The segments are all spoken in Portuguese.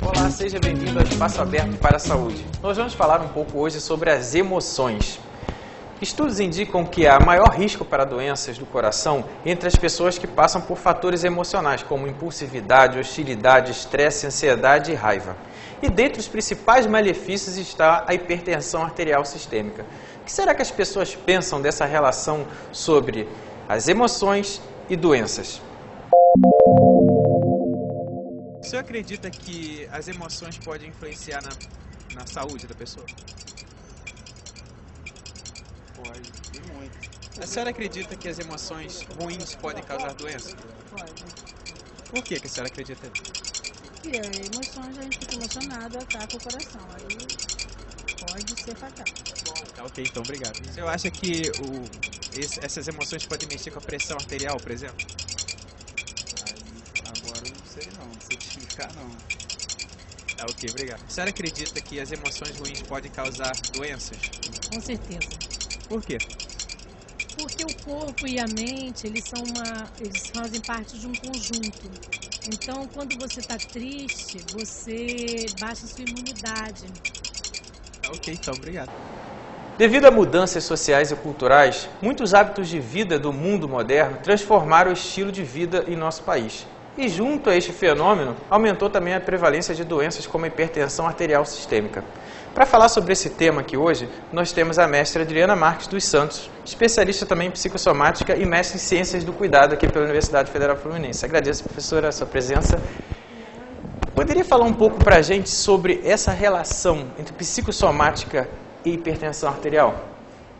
Olá, seja bem-vindo ao Espaço Aberto para a Saúde. Nós vamos falar um pouco hoje sobre as emoções. Estudos indicam que há maior risco para doenças do coração entre as pessoas que passam por fatores emocionais, como impulsividade, hostilidade, estresse, ansiedade e raiva. E dentre os principais malefícios está a hipertensão arterial sistêmica. O que será que as pessoas pensam dessa relação sobre as emoções e doenças? O senhor acredita que as emoções podem influenciar na saúde da pessoa? Pode, e muito. A senhora acredita que as emoções ruins podem causar doença? Pode. Por que a senhora acredita nisso? E as emoções, a gente fica emocionado, ataca o coração. Aí pode ser fatal. Tá ok, então obrigado. O senhor acha que essas emoções podem mexer com a pressão arterial, por exemplo? Aí, agora eu não sei não sei te explicar não. Tá ok, obrigado. A senhora acredita que as emoções ruins podem causar doenças? Com certeza. Por quê? Porque o corpo e a mente, eles fazem parte de um conjunto. Então, quando você está triste, você baixa a sua imunidade. Tá ok, então obrigado. Devido a mudanças sociais e culturais, muitos hábitos de vida do mundo moderno transformaram o estilo de vida em nosso país. E junto a este fenômeno, aumentou também a prevalência de doenças como a hipertensão arterial sistêmica. Para falar sobre esse tema aqui hoje, nós temos a mestra Adriana Marques dos Santos, especialista também em psicossomática e mestre em ciências do cuidado aqui pela Universidade Federal Fluminense. Agradeço, professora, a sua presença. Poderia falar um pouco para a gente sobre essa relação entre psicossomática e hipertensão arterial?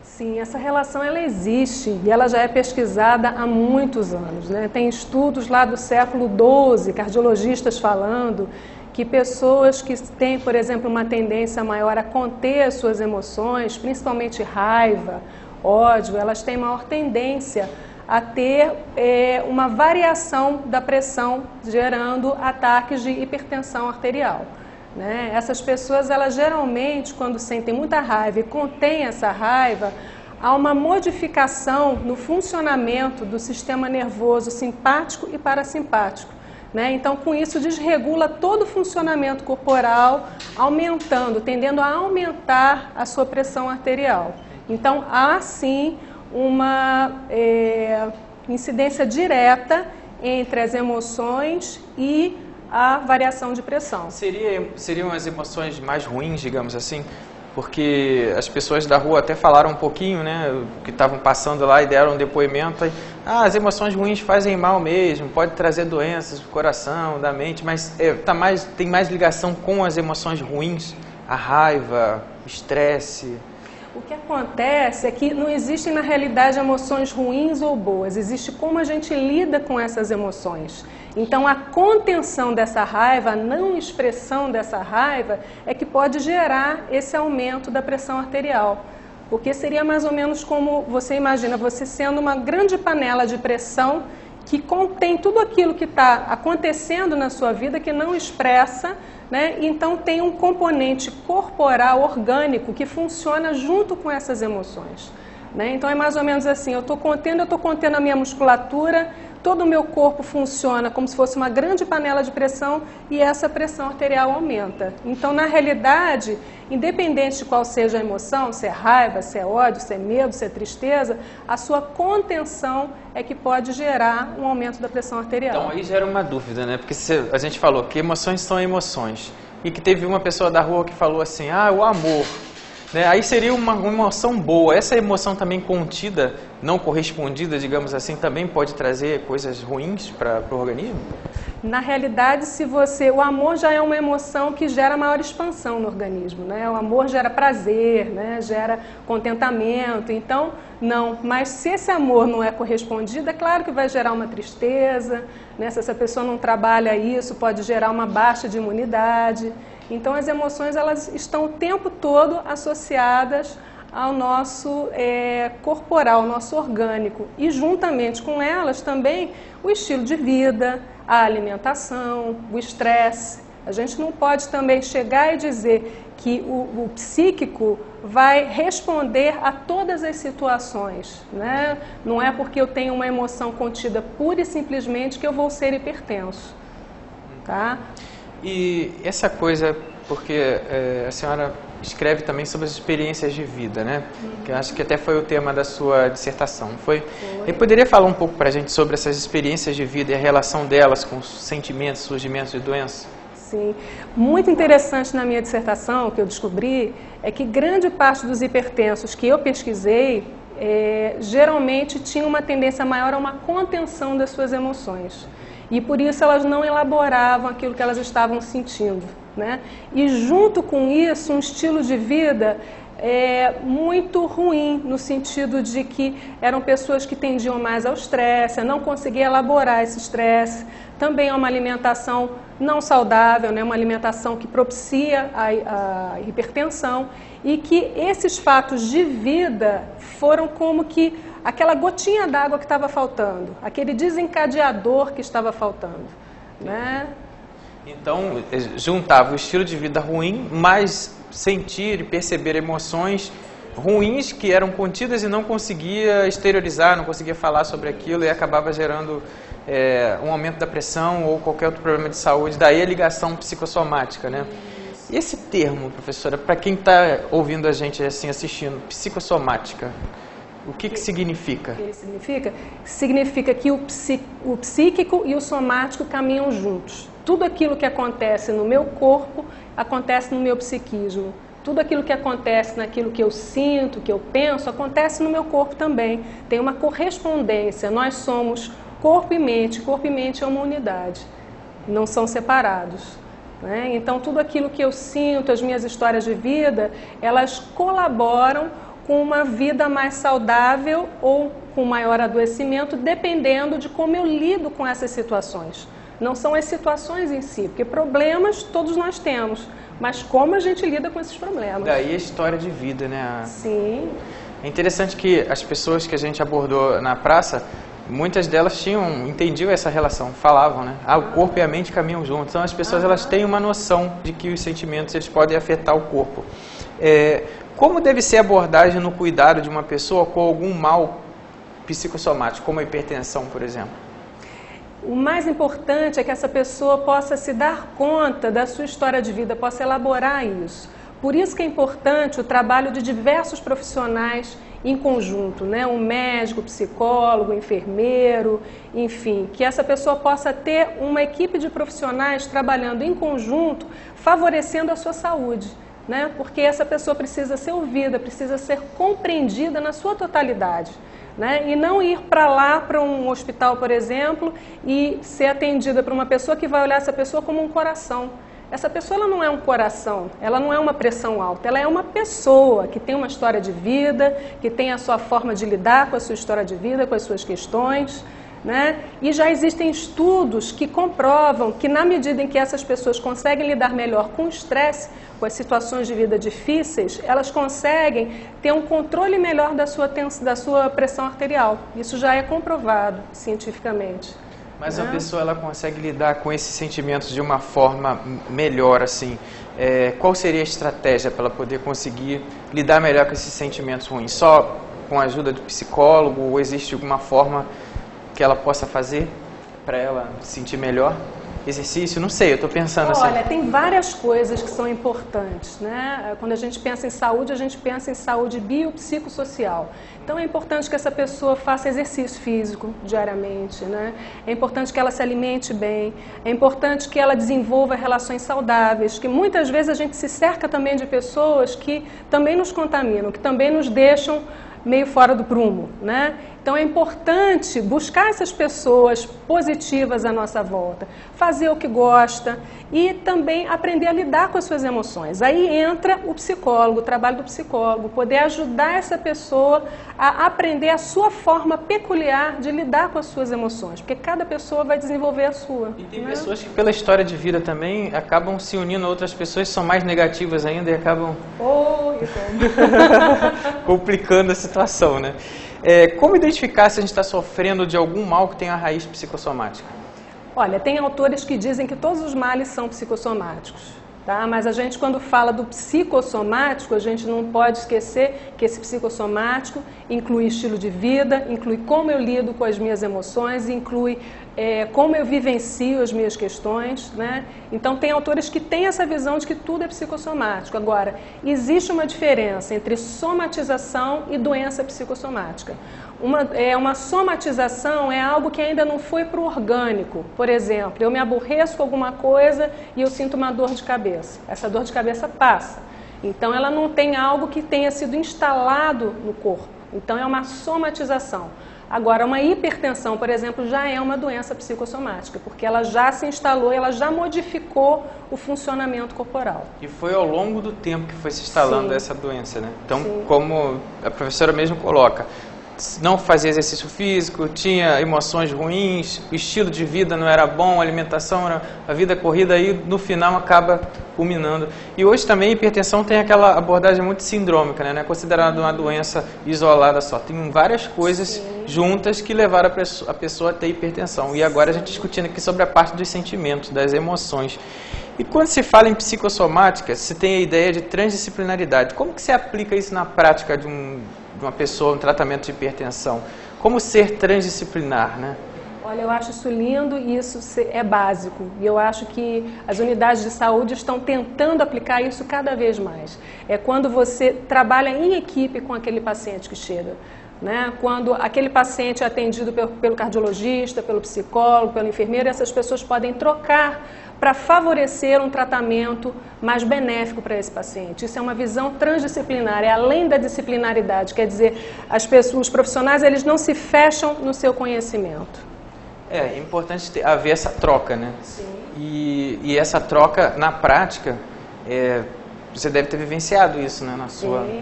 Sim, essa relação ela existe e ela já é pesquisada há muitos anos, né? Tem estudos lá do século XII, cardiologistas falando que pessoas que têm, por exemplo, uma tendência maior a conter as suas emoções, principalmente raiva, ódio, elas têm maior tendência a ter uma variação da pressão, gerando ataques de hipertensão arterial. Né? Essas pessoas, elas geralmente, quando sentem muita raiva e contêm essa raiva, há uma modificação no funcionamento do sistema nervoso simpático e parasimpático. Né? Então, com isso, desregula todo o funcionamento corporal, tendendo a aumentar a sua pressão arterial. Então, há sim uma incidência direta entre as emoções e a variação de pressão. Seriam as emoções mais ruins, digamos assim? Porque as pessoas da rua até falaram um pouquinho, né, que estavam passando lá e deram um depoimento. As emoções ruins fazem mal mesmo, pode trazer doenças do coração, da mente, mas tem mais ligação com as emoções ruins, a raiva, o estresse. O que acontece é que não existem na realidade emoções ruins ou boas, existe como a gente lida com essas emoções. Então a contenção dessa raiva, a não expressão dessa raiva é que pode gerar esse aumento da pressão arterial. Porque seria mais ou menos como você imagina, você sendo uma grande panela de pressão que contém tudo aquilo que está acontecendo na sua vida que não expressa, né? Então tem um componente corporal, orgânico, que funciona junto com essas emoções. Né? Então é mais ou menos assim, eu estou contendo a minha musculatura, todo o meu corpo funciona como se fosse uma grande panela de pressão e essa pressão arterial aumenta. Então, na realidade, independente de qual seja a emoção, se é raiva, se é ódio, se é medo, se é tristeza, a sua contenção é que pode gerar um aumento da pressão arterial. Então, aí gera uma dúvida, né? Porque a gente falou que emoções são emoções e que teve uma pessoa da rua que falou assim, o amor. Né? Aí seria uma emoção boa. Essa emoção também contida, não correspondida, digamos assim, também pode trazer coisas ruins para o organismo? Na realidade, o amor já é uma emoção que gera maior expansão no organismo, né? O amor gera prazer, né? Gera contentamento, então não. Mas se esse amor não é correspondido, é claro que vai gerar uma tristeza, né? Se essa pessoa não trabalha isso, pode gerar uma baixa de imunidade. Então as emoções, elas estão o tempo todo associadas ao nosso corporal, ao nosso orgânico. E juntamente com elas também o estilo de vida, a alimentação, o estresse. A gente não pode também chegar e dizer que o psíquico vai responder a todas as situações, né? Não é porque eu tenho uma emoção contida pura e simplesmente que eu vou ser hipertenso, tá? E essa coisa, porque a senhora escreve também sobre as experiências de vida, né? Que eu acho que até foi o tema da sua dissertação, não foi? E poderia falar um pouco para a gente sobre essas experiências de vida e a relação delas com os sentimentos, surgimentos de doença? Sim. Muito interessante na minha dissertação, que eu descobri, é que grande parte dos hipertensos que eu pesquisei, geralmente tinham uma tendência maior a uma contenção das suas emoções. E por isso elas não elaboravam aquilo que elas estavam sentindo, né? E junto com isso, um estilo de vida muito ruim, no sentido de que eram pessoas que tendiam mais ao estresse, a não conseguir elaborar esse estresse. Também é uma alimentação não saudável, né? Uma alimentação que propicia a hipertensão, e que esses fatos de vida foram como que aquela gotinha d'água que estava faltando, aquele desencadeador que estava faltando, né? Então, juntava o estilo de vida ruim, mas sentir e perceber emoções ruins que eram contidas e não conseguia exteriorizar, não conseguia falar sobre aquilo, e acabava gerando um aumento da pressão ou qualquer outro problema de saúde. Daí a ligação psicossomática, né? E esse termo, professora, para quem está ouvindo a gente assim, assistindo, psicossomática, o que significa? O que significa? Significa que o psíquico e o somático caminham juntos. Tudo aquilo que acontece no meu corpo, acontece no meu psiquismo. Tudo aquilo que acontece naquilo que eu sinto, que eu penso, acontece no meu corpo também. Tem uma correspondência. Nós somos corpo e mente é uma unidade. Não são separados, né? Então, tudo aquilo que eu sinto, as minhas histórias de vida, elas colaboram com uma vida mais saudável ou com maior adoecimento, dependendo de como eu lido com essas situações. Não são as situações em si, porque problemas todos nós temos, mas como a gente lida com esses problemas. Daí a história de vida, né? Sim. É interessante que as pessoas que a gente abordou na praça, muitas delas entendiam essa relação, falavam, né? O corpo e a mente caminham juntos. Então as pessoas elas têm uma noção de que os sentimentos eles podem afetar o corpo. Como deve ser a abordagem no cuidado de uma pessoa com algum mal psicossomático, como a hipertensão, por exemplo? O mais importante é que essa pessoa possa se dar conta da sua história de vida, possa elaborar isso. Por isso que é importante o trabalho de diversos profissionais em conjunto, né? Um médico, psicólogo, enfermeiro, enfim, que essa pessoa possa ter uma equipe de profissionais trabalhando em conjunto, favorecendo a sua saúde, né? Porque essa pessoa precisa ser ouvida, precisa ser compreendida na sua totalidade, né? E não ir para lá, para um hospital, por exemplo, e ser atendida por uma pessoa que vai olhar essa pessoa como um coração. Essa pessoa ela não é um coração, ela não é uma pressão alta, ela é uma pessoa que tem uma história de vida, que tem a sua forma de lidar com a sua história de vida, com as suas questões, né? E já existem estudos que comprovam que na medida em que essas pessoas conseguem lidar melhor com o estresse, com as situações de vida difíceis, elas conseguem ter um controle melhor da sua pressão arterial. Isso já é comprovado cientificamente. Mas a pessoa ela consegue lidar com esses sentimentos de uma forma melhor, assim. Qual seria a estratégia para ela poder conseguir lidar melhor com esses sentimentos ruins? Só com a ajuda do psicólogo ou existe alguma forma que ela possa fazer para ela se sentir melhor? Exercício? Não sei, eu estou pensando assim. Olha, tem várias coisas que são importantes, né? Quando a gente pensa em saúde, a gente pensa em saúde biopsicossocial. Então é importante que essa pessoa faça exercício físico diariamente, né? É importante que ela se alimente bem, é importante que ela desenvolva relações saudáveis, que muitas vezes a gente se cerca também de pessoas que também nos contaminam, que também nos deixam meio fora do prumo, né? Então é importante buscar essas pessoas positivas à nossa volta, fazer o que gosta e também aprender a lidar com as suas emoções. Aí entra o psicólogo, o trabalho do psicólogo, poder ajudar essa pessoa a aprender a sua forma peculiar de lidar com as suas emoções, porque cada pessoa vai desenvolver a sua. E tem pessoas que pela história de vida também acabam se unindo a outras pessoas que são mais negativas ainda e acabam complicando a situação, né? Como identificar se a gente está sofrendo de algum mal que tem a raiz psicossomática? Olha, tem autores que dizem que todos os males são psicossomáticos, tá? Mas a gente, quando fala do psicossomático, a gente não pode esquecer que esse psicossomático inclui estilo de vida, inclui como eu lido com as minhas emoções, inclui como eu vivencio as minhas questões, né? Então tem autores que têm essa visão de que tudo é psicossomático. Agora, existe uma diferença entre somatização e doença psicossomática. Uma somatização é algo que ainda não foi para o orgânico. Por exemplo, eu me aborreço com alguma coisa e eu sinto uma dor de cabeça. Essa dor de cabeça passa. Então ela não tem algo que tenha sido instalado no corpo. Então é uma somatização. Agora, uma hipertensão, por exemplo, já é uma doença psicossomática, porque ela já se instalou, ela já modificou o funcionamento corporal. E foi ao longo do tempo que foi se instalando Sim. essa doença, né? Então, Sim. como a professora mesmo coloca, não fazia exercício físico, tinha emoções ruins, o estilo de vida não era bom, a alimentação, a vida corrida, aí no final acaba culminando. E hoje também a hipertensão tem aquela abordagem muito sindrômica, né? Não é considerada uma doença isolada só. Tem várias coisas Sim. juntas que levaram a pessoa a ter hipertensão. E agora a gente discutindo aqui sobre a parte dos sentimentos, das emoções. E quando se fala em psicossomática, se tem a ideia de transdisciplinaridade. Como que se aplica isso na prática de uma pessoa, um tratamento de hipertensão? Como ser transdisciplinar, né? Olha, eu acho isso lindo e isso é básico. E eu acho que as unidades de saúde estão tentando aplicar isso cada vez mais. É quando você trabalha em equipe com aquele paciente que chega. Né? Quando aquele paciente é atendido pelo cardiologista, pelo psicólogo, pelo enfermeiro, essas pessoas podem trocar para favorecer um tratamento mais benéfico para esse paciente. Isso é uma visão transdisciplinar, é além da disciplinaridade, quer dizer, os profissionais eles não se fecham no seu conhecimento. É importante haver essa troca, né? Sim. E essa troca, na prática, você deve ter vivenciado isso, né? Sim.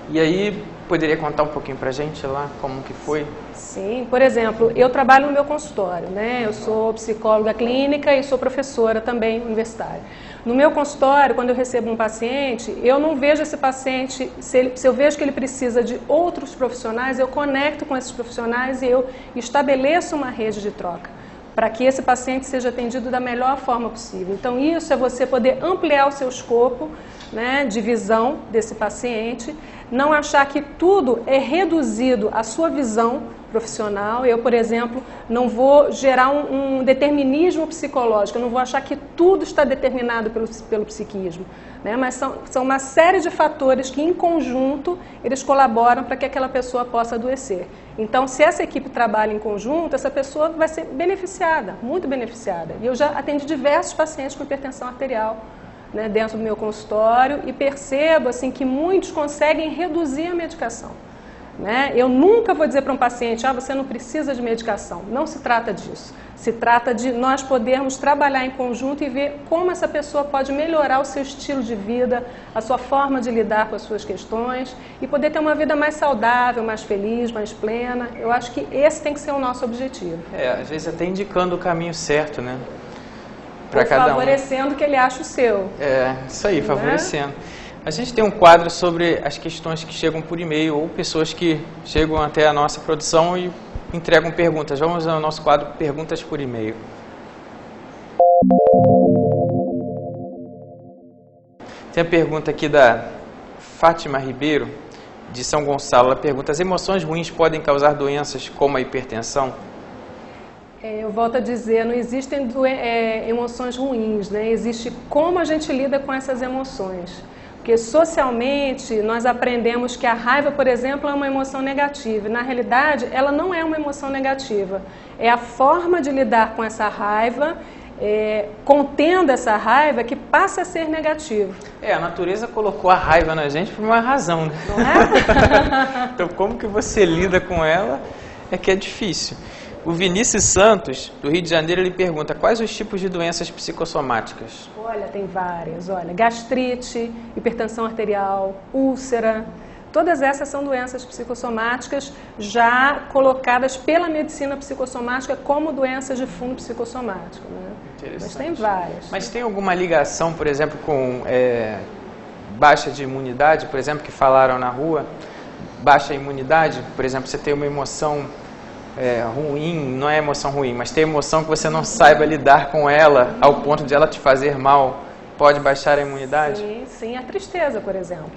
E aí, poderia contar um pouquinho pra gente lá como que foi? Sim, por exemplo, eu trabalho no meu consultório, né? Eu sou psicóloga clínica e sou professora também universitária. No meu consultório, quando eu recebo um paciente, eu não vejo esse paciente, se eu vejo que ele precisa de outros profissionais, eu conecto com esses profissionais e eu estabeleço uma rede de troca para que esse paciente seja atendido da melhor forma possível. Então, isso é você poder ampliar o seu escopo, né, de visão desse paciente, não achar que tudo é reduzido à sua visão profissional. Eu, por exemplo, não vou gerar um determinismo psicológico, eu não vou achar que tudo está determinado pelo psiquismo, né? Mas são uma série de fatores que, em conjunto, eles colaboram para que aquela pessoa possa adoecer. Então, se essa equipe trabalha em conjunto, essa pessoa vai ser beneficiada, muito beneficiada. E eu já atendi diversos pacientes com hipertensão arterial, né, dentro do meu consultório, e percebo assim, que muitos conseguem reduzir a medicação. Né? Eu nunca vou dizer para um paciente, você não precisa de medicação. Não se trata disso. Se trata de nós podermos trabalhar em conjunto e ver como essa pessoa pode melhorar o seu estilo de vida, a sua forma de lidar com as suas questões e poder ter uma vida mais saudável, mais feliz, mais plena. Eu acho que esse tem que ser o nosso objetivo. Às vezes até indicando o caminho certo, né? Ou favorecendo o que ele acha o seu. Isso aí, favorecendo. A gente tem um quadro sobre as questões que chegam por e-mail ou pessoas que chegam até a nossa produção e entregam perguntas. Vamos ao nosso quadro Perguntas por e-mail. Tem a pergunta aqui da Fátima Ribeiro, de São Gonçalo. Ela pergunta: as emoções ruins podem causar doenças como a hipertensão? Eu volto a dizer, não existem emoções ruins, né? Existe como a gente lida com essas emoções. Porque socialmente nós aprendemos que a raiva, por exemplo, é uma emoção negativa. Na realidade, ela não é uma emoção negativa. É a forma de lidar com essa raiva, contendo essa raiva, que passa a ser negativo. A natureza colocou a raiva na gente por uma razão, né? Não é? Então, como que você lida com ela é que é difícil. O Vinícius Santos, do Rio de Janeiro, ele pergunta: quais os tipos de doenças psicossomáticas? Olha, tem várias. Olha, gastrite, hipertensão arterial, úlcera. Todas essas são doenças psicossomáticas já colocadas pela medicina psicossomática como doenças de fundo psicossomático, né? Mas tem várias. Mas tem alguma ligação, por exemplo, com baixa de imunidade, por exemplo, que falaram na rua? Baixa imunidade, por exemplo, você tem uma emoção ruim, não é emoção ruim, mas tem emoção que você não saiba lidar com ela ao ponto de ela te fazer mal, pode baixar a imunidade? Sim, a tristeza, por exemplo.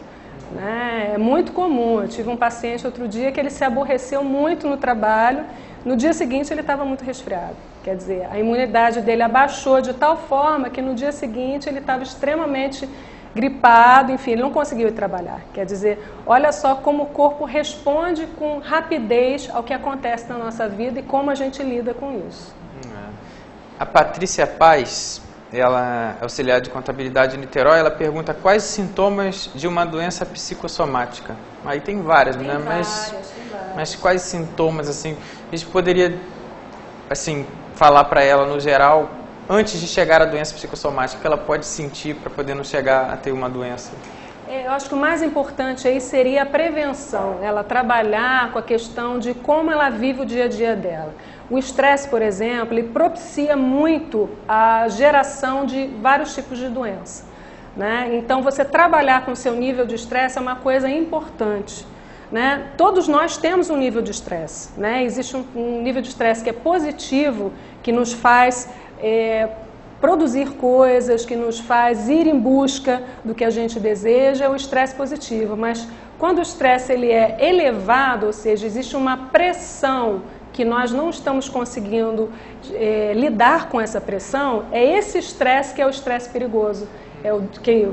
Né? É muito comum. Eu tive um paciente outro dia que ele se aborreceu muito no trabalho, no dia seguinte ele estava muito resfriado. Quer dizer, a imunidade dele abaixou de tal forma que no dia seguinte ele estava extremamente gripado, enfim, ele não conseguiu ir trabalhar. Quer dizer, olha só como o corpo responde com rapidez ao que acontece na nossa vida e como a gente lida com isso. A Patrícia Paz, ela é auxiliar de contabilidade em Niterói, ela pergunta quais os sintomas de uma doença psicossomática. Aí tem várias, né? Mas quais sintomas, assim, a gente poderia, assim, falar para ela no geral, antes de chegar à doença psicossomática, que ela pode sentir para poder não chegar a ter uma doença? Eu acho que o mais importante aí seria a prevenção, ela trabalhar com a questão de como ela vive o dia a dia dela. O estresse, por exemplo, ele propicia muito a geração de vários tipos de doença, né? Então, você trabalhar com o seu nível de estresse é uma coisa importante, né? Todos nós temos um nível de estresse, né? Existe um nível de estresse que é positivo, que nos faz produzir coisas, que nos faz ir em busca do que a gente deseja, é o estresse positivo. Mas quando o estresse ele é elevado, ou seja, existe uma pressão que nós não estamos conseguindo lidar com essa pressão, é esse estresse que é o estresse perigoso. É o que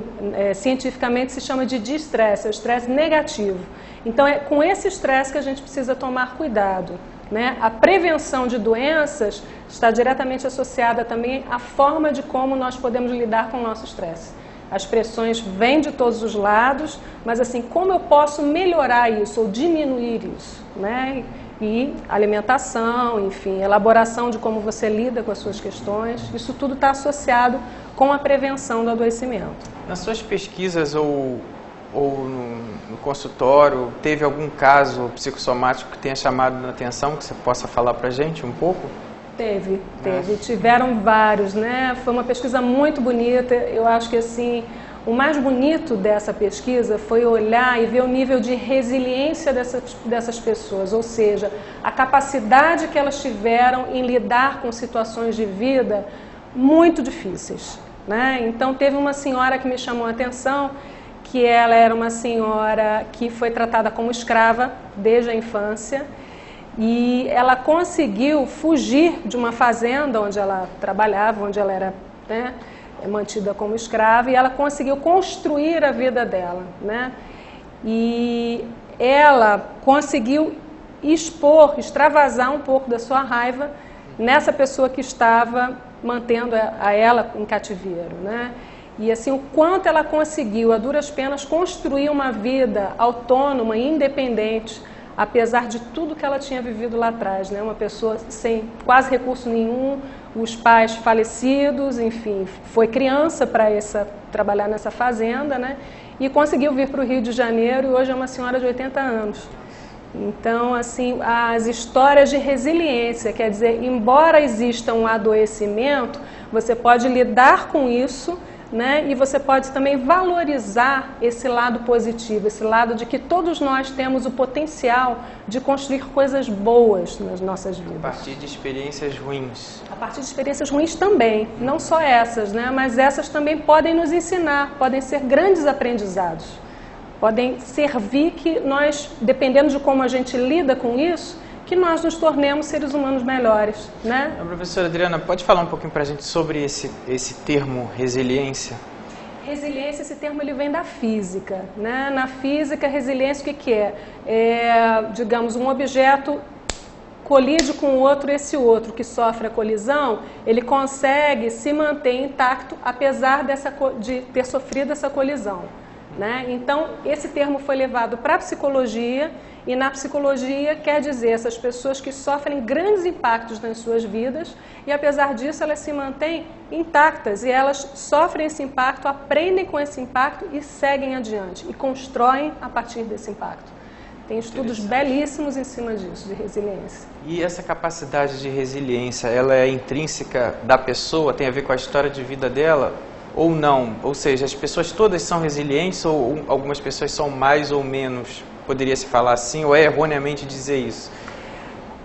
cientificamente se chama de distresse, é o estresse negativo. Então é com esse estresse que a gente precisa tomar cuidado, né? A prevenção de doenças está diretamente associada também à forma de como nós podemos lidar com o nosso estresse. As pressões vêm de todos os lados, mas assim, como eu posso melhorar isso ou diminuir isso, né? E alimentação, enfim, elaboração de como você lida com as suas questões, isso tudo está associado com a prevenção do adoecimento. Nas suas pesquisas ou no consultório, teve algum caso psicossomático que tenha chamado a atenção, que você possa falar para a gente um pouco? Teve. Tiveram vários, né? Foi uma pesquisa muito bonita. Eu acho que assim, o mais bonito dessa pesquisa foi olhar e ver o nível de resiliência dessas pessoas, ou seja, a capacidade que elas tiveram em lidar com situações de vida muito difíceis, né? Então teve uma senhora que me chamou a atenção, que ela era uma senhora que foi tratada como escrava desde a infância e ela conseguiu fugir de uma fazenda onde ela trabalhava, onde ela era, né, mantida como escrava, e ela conseguiu construir a vida dela, né? E ela conseguiu extravasar um pouco da sua raiva nessa pessoa que estava mantendo a ela em cativeiro, né? E assim, o quanto ela conseguiu, a duras penas, construir uma vida autônoma e independente, apesar de tudo que ela tinha vivido lá atrás, né? Uma pessoa sem quase recurso nenhum, os pais falecidos, enfim, foi criança para trabalhar nessa fazenda, né? E conseguiu vir para o Rio de Janeiro e hoje é uma senhora de 80 anos. Então, assim, as histórias de resiliência, quer dizer, embora exista um adoecimento, você pode lidar com isso, né? E você pode também valorizar esse lado positivo, esse lado de que todos nós temos o potencial de construir coisas boas nas nossas vidas. A partir de experiências ruins. A partir de experiências ruins também, não só essas, né? Mas essas também podem nos ensinar, podem ser grandes aprendizados, podem servir que nós, dependendo de como a gente lida com isso, que nós nos tornemos seres humanos melhores, né? A professora Adriana, pode falar um pouquinho para a gente sobre esse termo resiliência? Resiliência, esse termo ele vem da física, né? Na física, resiliência o que é? Digamos, um objeto colide com o outro, esse outro que sofre a colisão, ele consegue se manter intacto apesar de ter sofrido essa colisão, né? Então, esse termo foi levado para a psicologia. E na psicologia quer dizer essas pessoas que sofrem grandes impactos nas suas vidas e apesar disso elas se mantêm intactas e elas sofrem esse impacto, aprendem com esse impacto e seguem adiante e constroem a partir desse impacto. Tem estudos belíssimos em cima disso, de resiliência. E essa capacidade de resiliência, ela é intrínseca da pessoa, tem a ver com a história de vida dela ou não? Ou seja, as pessoas todas são resilientes ou algumas pessoas são mais ou menos? Poderia-se falar assim, ou é erroneamente dizer isso?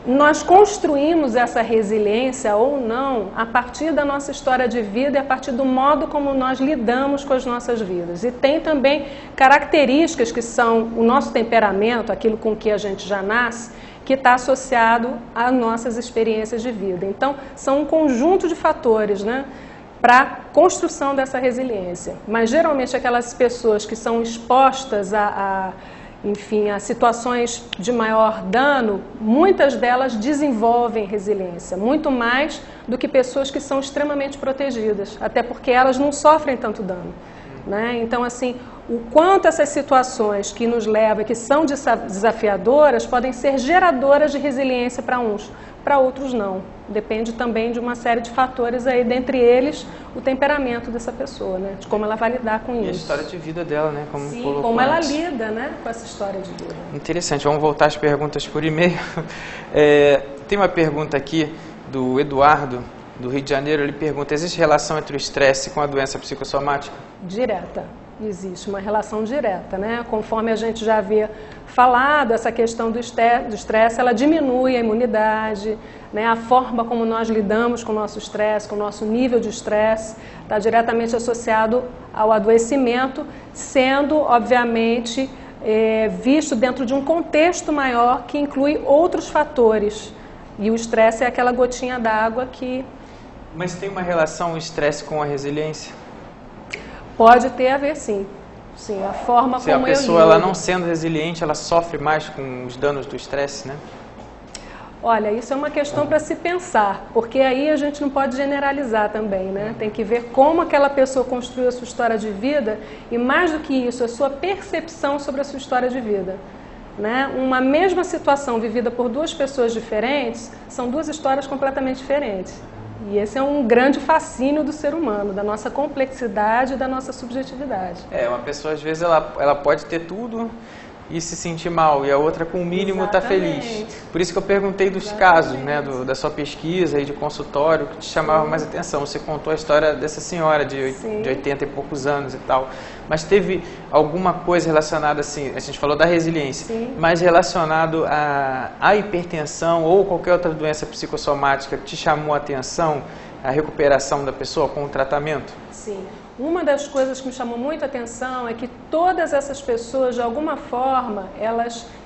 Nós construímos essa resiliência ou não a partir da nossa história de vida e a partir do modo como nós lidamos com as nossas vidas. E tem também características que são o nosso temperamento, aquilo com que a gente já nasce, que está associado às nossas experiências de vida. Então, são um conjunto de fatores, né, para a construção dessa resiliência. Mas, geralmente, aquelas pessoas que são expostas enfim, a situações de maior dano, muitas delas desenvolvem resiliência, muito mais do que pessoas que são extremamente protegidas, até porque elas não sofrem tanto dano, né? Então, assim, o quanto essas situações que nos levam, que são desafiadoras, podem ser geradoras de resiliência para uns, para outros não. Depende também de uma série de fatores aí, dentre eles o temperamento dessa pessoa, né? De como ela vai lidar com isso. E a história de vida dela, né? Como Sim, colocou como ela antes. lida, né, com essa história de vida. Interessante, vamos voltar às perguntas por e-mail. Tem uma pergunta aqui do Eduardo, do Rio de Janeiro. Ele pergunta: existe relação entre o estresse com a doença psicossomática? Direta. Existe uma relação direta, né? Conforme a gente já havia falado, essa questão do estresse, ela diminui a imunidade, né? A forma como nós lidamos com o nosso estresse, com o nosso nível de estresse, está diretamente associado ao adoecimento, sendo, obviamente, visto dentro de um contexto maior que inclui outros fatores. E o estresse é aquela gotinha d'água que... Mas tem uma relação o estresse com a resiliência? Pode ter a ver, sim. Sim, a forma Se como a pessoa ela não sendo resiliente, ela sofre mais com os danos do estresse, né? Olha, isso é uma questão para se pensar, porque aí a gente não pode generalizar também, né? Tem que ver como aquela pessoa construiu a sua história de vida e, mais do que isso, a sua percepção sobre a sua história de vida, né? Uma mesma situação vivida por duas pessoas diferentes são duas histórias completamente diferentes. E esse é um grande fascínio do ser humano, da nossa complexidade e da nossa subjetividade. Uma pessoa às vezes ela pode ter tudo e se sentir mal, e a outra com o mínimo está feliz. Por isso que eu perguntei dos casos, né, da sua pesquisa e de consultório, que te chamava mais atenção. Você contou a história dessa senhora de 80 e poucos anos e tal. Mas teve alguma coisa relacionada, assim, a gente falou da resiliência, mas relacionado à hipertensão ou qualquer outra doença psicossomática que te chamou a atenção, a recuperação da pessoa com o tratamento? Sim. Uma das coisas que me chamou muito a atenção é que todas essas pessoas, de alguma forma,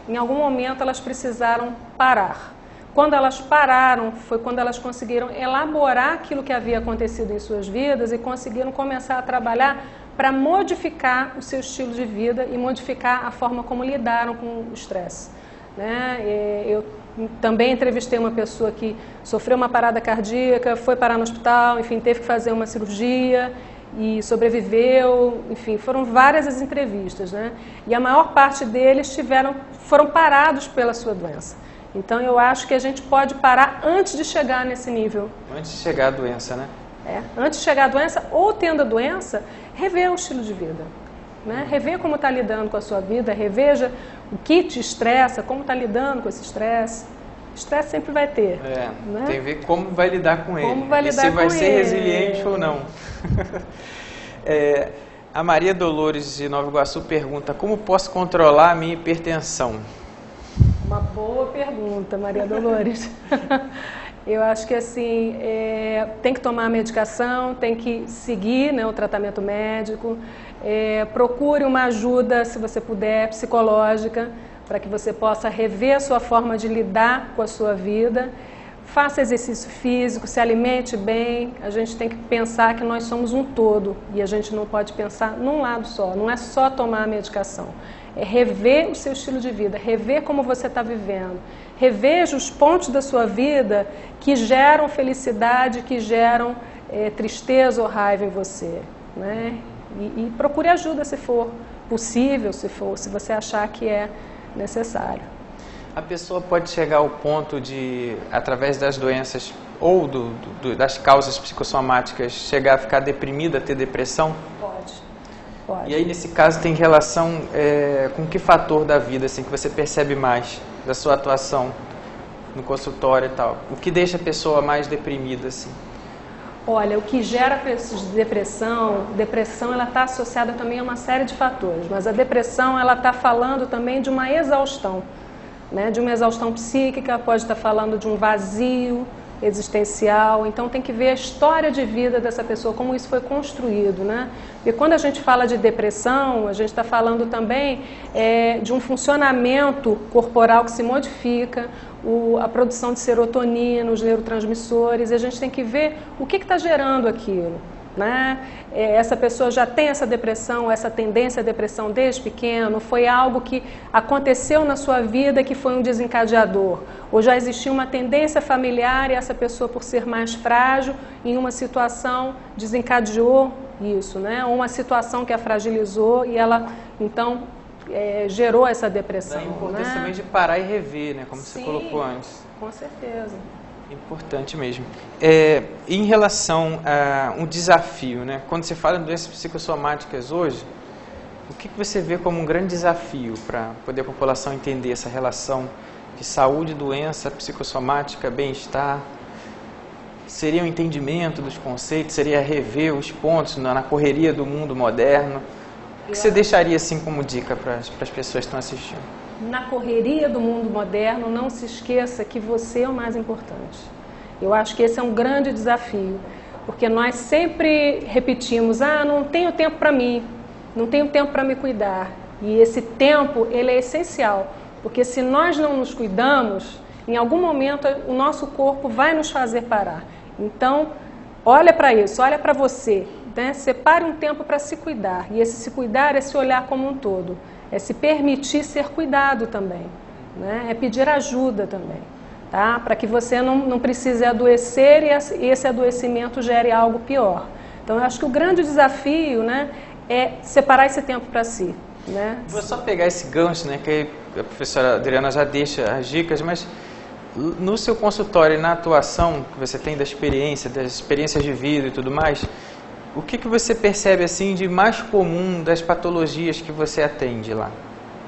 em algum momento, elas precisaram parar. Quando elas pararam, foi quando elas conseguiram elaborar aquilo que havia acontecido em suas vidas e conseguiram começar a trabalhar para modificar o seu estilo de vida e modificar a forma como lidaram com o estresse, né? Eu também entrevistei uma pessoa que sofreu uma parada cardíaca, foi parar no hospital, enfim, teve que fazer uma cirurgia e sobreviveu, enfim, foram várias as entrevistas, né? E a maior parte deles foram parados pela sua doença. Então eu acho que a gente pode parar antes de chegar nesse nível. Antes de chegar a doença, né? Antes de chegar a doença, ou tendo a doença, rever o estilo de vida, né? Rever como está lidando com a sua vida, reveja o que te estressa, como está lidando com esse estresse. Estresse sempre vai ter. Né? Tem a ver como vai lidar com ele. E se vai ser resiliente ou não. A Maria Dolores de Nova Iguaçu pergunta: como posso controlar a minha hipertensão? Uma boa pergunta, Maria Dolores. Eu acho que assim, tem que tomar a medicação, tem que seguir, né, o tratamento médico, procure uma ajuda, se você puder, psicológica, para que você possa rever a sua forma de lidar com a sua vida. Faça exercício físico, se alimente bem. A gente tem que pensar que nós somos um todo e a gente não pode pensar num lado só. Não é só tomar a medicação. É rever o seu estilo de vida, rever como você está vivendo. Reveja os pontos da sua vida que geram felicidade, que geram tristeza ou raiva em você, né? E procure ajuda se for possível, se você achar que é necessário. A pessoa pode chegar ao ponto de, através das doenças ou das causas psicossomáticas, chegar a ficar deprimida, ter depressão? Pode. E aí, nesse caso, tem relação com que fator da vida assim, que você percebe mais da sua atuação no consultório e tal? O que deixa a pessoa mais deprimida, assim? Olha, o que gera depressão ela está associada também a uma série de fatores, mas a depressão ela está falando também de uma exaustão, né? De uma exaustão psíquica, pode estar falando de um vazio, existencial. Então tem que ver a história de vida dessa pessoa, como isso foi construído, né? E quando a gente fala de depressão, a gente está falando também de um funcionamento corporal que se modifica, a produção de serotonina, os neurotransmissores, e a gente tem que ver o que está gerando aquilo. Né? Essa pessoa já tem essa depressão, essa tendência à depressão desde pequeno, foi algo que aconteceu na sua vida que foi um desencadeador, ou já existia uma tendência familiar e essa pessoa, por ser mais frágil, em uma situação desencadeou isso, né? Ou uma situação que a fragilizou e ela, então, gerou essa depressão. A importância né? também de parar e rever, né? Como Sim, você colocou antes. Com certeza. Importante mesmo. Em relação a um desafio, né? Quando você fala em doenças psicossomáticas hoje, o que você vê como um grande desafio para poder a população entender essa relação de saúde, doença, psicossomática, bem-estar? Seria o entendimento dos conceitos, seria rever os pontos na correria do mundo moderno? O que você deixaria assim como dica para as pessoas que estão assistindo? Na correria do mundo moderno, não se esqueça que você é o mais importante. Eu acho que esse é um grande desafio, porque nós sempre repetimos, não tenho tempo para mim, não tenho tempo para me cuidar. E esse tempo, ele é essencial, porque se nós não nos cuidamos, em algum momento o nosso corpo vai nos fazer parar. Então, olha para isso, olha para você, né? Separe um tempo para se cuidar, e esse se cuidar é se olhar como um todo. É se permitir ser cuidado também, né? É pedir ajuda também, tá? Para que você não precise adoecer e esse adoecimento gere algo pior. Então, eu acho que o grande desafio, né, é separar esse tempo para si, né? Vou só pegar esse gancho, né, que a professora Adriana já deixa as dicas, mas no seu consultório e na atuação que você tem das experiências de vida e tudo mais, o que você percebe assim de mais comum das patologias que você atende lá?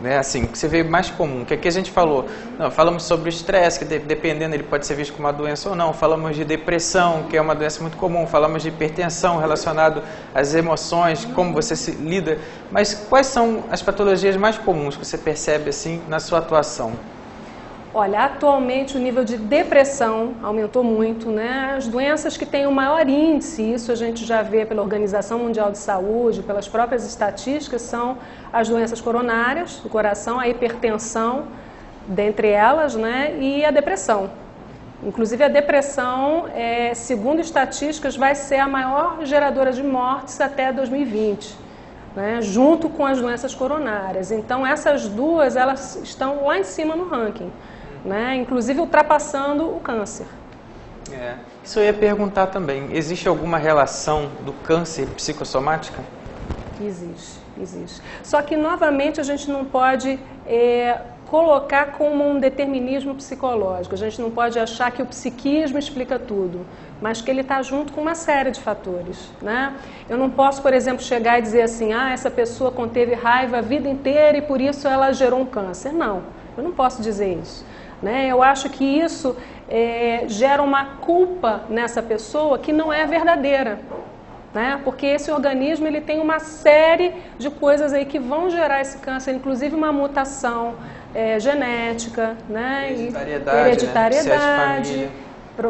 Né? Assim, o que você vê mais comum? Que aqui a gente falou, falamos sobre o estresse, que dependendo ele pode ser visto como uma doença ou não. Falamos de depressão, que é uma doença muito comum. Falamos de hipertensão relacionado às emoções, como você se lida. Mas quais são as patologias mais comuns que você percebe assim na sua atuação? Olha, atualmente o nível de depressão aumentou muito, né? As doenças que têm o maior índice, isso a gente já vê pela Organização Mundial de Saúde, pelas próprias estatísticas, são as doenças coronárias do coração, a hipertensão, dentre elas, né? E a depressão. Inclusive a depressão, segundo estatísticas, vai ser a maior geradora de mortes até 2020. Né, junto com as doenças coronárias. Então, essas duas, elas estão lá em cima no ranking, né, inclusive ultrapassando o câncer. Isso eu ia perguntar também, existe alguma relação do câncer psicossomática? Existe. Só que, novamente, a gente não pode colocar como um determinismo psicológico, a gente não pode achar que o psiquismo explica tudo, mas que ele está junto com uma série de fatores, né? Eu não posso, por exemplo, chegar e dizer assim, essa pessoa conteve raiva a vida inteira e por isso ela gerou um câncer. Não, eu não posso dizer isso, né? Eu acho que isso gera uma culpa nessa pessoa que não é verdadeira, né? Porque esse organismo ele tem uma série de coisas aí que vão gerar esse câncer, inclusive uma mutação genética, né? Hereditariedade,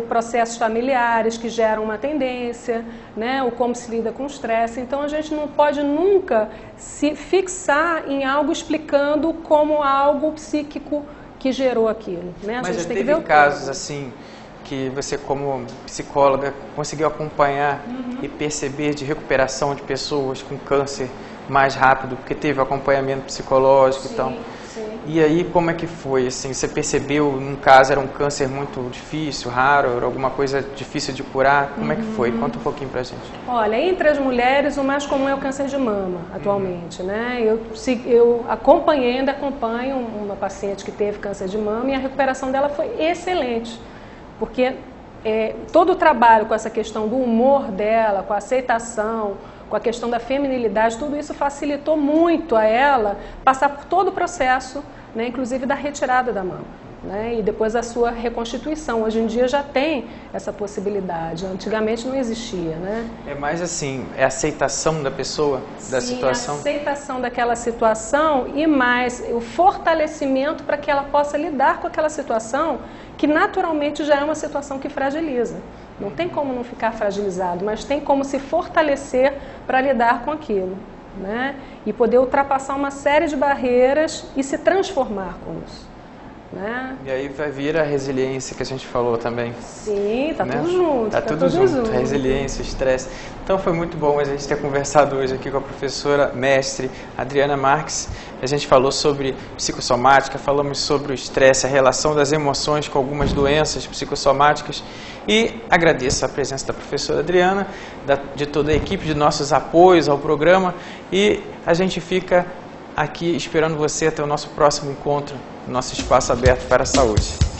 processos familiares que geram uma tendência, né? O como se lida com o estresse. Então a gente não pode nunca se fixar em algo explicando como algo psíquico que gerou aquilo, né? Mas já teve casos assim que você, como psicóloga, conseguiu acompanhar e perceber de recuperação de pessoas com câncer mais rápido, porque teve acompanhamento psicológico e tal? Sim. E aí, como é que foi? Assim, você percebeu, num caso, era um câncer muito difícil, raro, era alguma coisa difícil de curar? Como é que foi? Conta um pouquinho pra gente. Olha, entre as mulheres, o mais comum é o câncer de mama, atualmente, né? Eu ainda acompanho uma paciente que teve câncer de mama e a recuperação dela foi excelente, porque todo o trabalho com essa questão do humor dela, com a aceitação, com a questão da feminilidade, tudo isso facilitou muito a ela passar por todo o processo, né, inclusive da retirada da mama. né? E depois a sua reconstituição. Hoje em dia já tem essa possibilidade, antigamente não existia, né? É mais assim, é a aceitação da pessoa, da situação? A aceitação daquela situação e mais o fortalecimento para que ela possa lidar com aquela situação que naturalmente já é uma situação que fragiliza. Não tem como não ficar fragilizado, mas tem como se fortalecer para lidar com aquilo, né? E poder ultrapassar uma série de barreiras e se transformar com isso, né? E aí vai vir a resiliência que a gente falou também. Sim, tá né? tudo junto. Tá tudo junto. Resiliência, estresse. Então foi muito bom a gente ter conversado hoje aqui com a professora mestre Adriana Marques. A gente falou sobre psicossomática, falamos sobre o estresse, a relação das emoções com algumas doenças psicossomáticas. E agradeço a presença da professora Adriana, de toda a equipe, de nossos apoios ao programa. E a gente fica aqui esperando você até o nosso próximo encontro, no nosso espaço aberto para a saúde.